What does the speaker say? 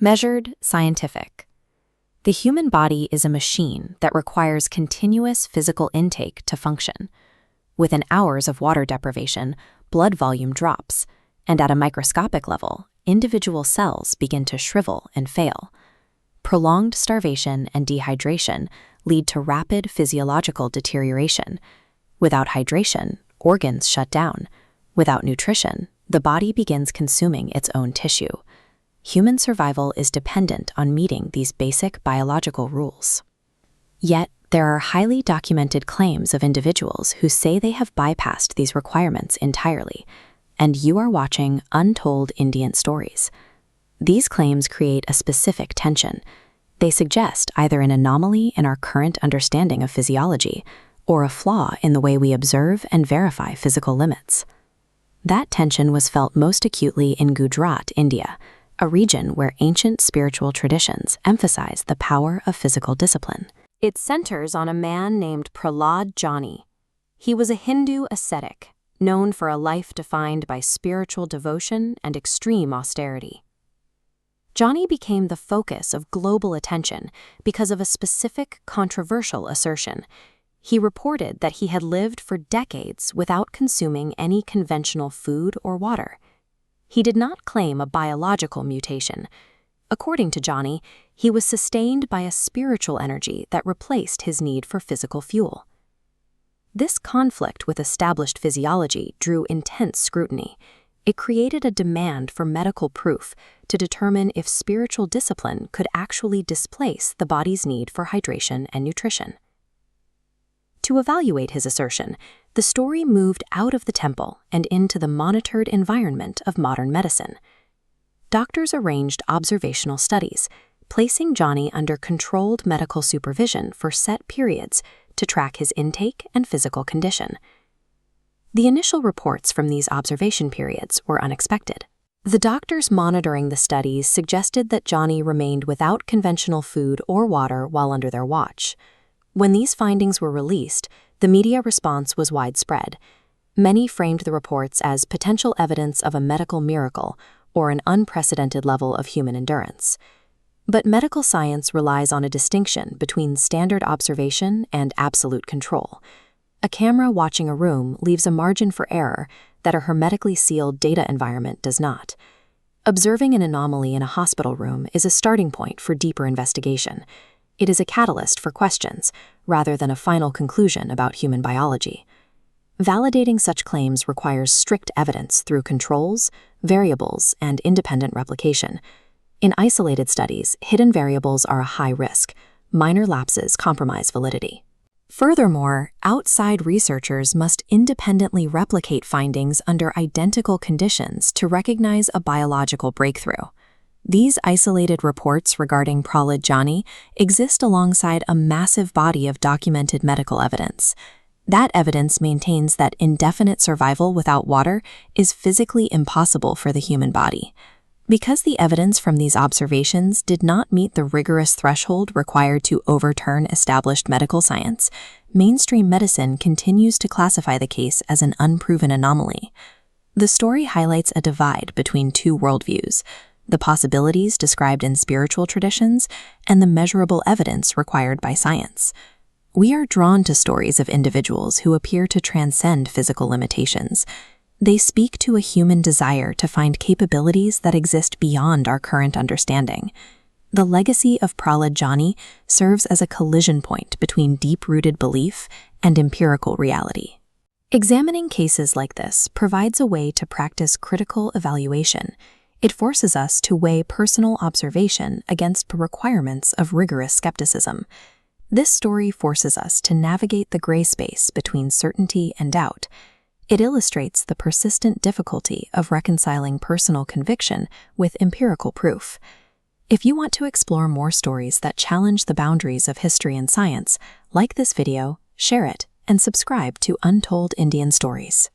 Measured, scientific. The human body is a machine that requires continuous physical intake to function. Within hours of water deprivation, blood volume drops, and at a microscopic level, individual cells begin to shrivel and fail. Prolonged starvation and dehydration lead to rapid physiological deterioration. Without hydration, organs shut down. Without nutrition, the body begins consuming its own tissue. Human survival is dependent on meeting these basic biological rules. Yet, there are highly documented claims of individuals who say they have bypassed these requirements entirely, and you are watching Untold Indian Stories. These claims create a specific tension. They suggest either an anomaly in our current understanding of physiology or a flaw in the way we observe and verify physical limits. That tension was felt most acutely in Gujarat, India, a region where ancient spiritual traditions emphasize the power of physical discipline. It centers on a man named Prahlad Jani. He was a Hindu ascetic, known for a life defined by spiritual devotion and extreme austerity. Jani became the focus of global attention because of a specific controversial assertion. He reported that he had lived for decades without consuming any conventional food or water. He did not claim a biological mutation. According to Jani, he was sustained by a spiritual energy that replaced his need for physical fuel. This conflict with established physiology drew intense scrutiny. It created a demand for medical proof to determine if spiritual discipline could actually displace the body's need for hydration and nutrition. To evaluate his assertion, the story moved out of the temple and into the monitored environment of modern medicine. Doctors arranged observational studies, placing Jani under controlled medical supervision for set periods to track his intake and physical condition. The initial reports from these observation periods were unexpected. The doctors monitoring the studies suggested that Jani remained without conventional food or water while under their watch. When these findings were released, the media response was widespread. Many framed the reports as potential evidence of a medical miracle or an unprecedented level of human endurance. But medical science relies on a distinction between standard observation and absolute control. A camera watching a room leaves a margin for error that a hermetically sealed data environment does not. Observing an anomaly in a hospital room is a starting point for deeper investigation. It is a catalyst for questions, rather than a final conclusion about human biology. Validating such claims requires strict evidence through controls, variables, and independent replication. In isolated studies, hidden variables are a high risk. Minor lapses compromise validity. Furthermore, outside researchers must independently replicate findings under identical conditions to recognize a biological breakthrough. These isolated reports regarding Prahlad Jani exist alongside a massive body of documented medical evidence. That evidence maintains that indefinite survival without water is physically impossible for the human body. Because the evidence from these observations did not meet the rigorous threshold required to overturn established medical science, mainstream medicine continues to classify the case as an unproven anomaly. The story highlights a divide between two worldviews: the possibilities described in spiritual traditions and the measurable evidence required by science. We are drawn to stories of individuals who appear to transcend physical limitations. They speak to a human desire to find capabilities that exist beyond our current understanding. The legacy of Prahlad Jani serves as a collision point between deep-rooted belief and empirical reality. Examining cases like this provides a way to practice critical evaluation. It forces us to weigh personal observation against the requirements of rigorous skepticism. This story forces us to navigate the gray space between certainty and doubt. It illustrates the persistent difficulty of reconciling personal conviction with empirical proof. If you want to explore more stories that challenge the boundaries of history and science, like this video, share it, and subscribe to Untold Indian Stories.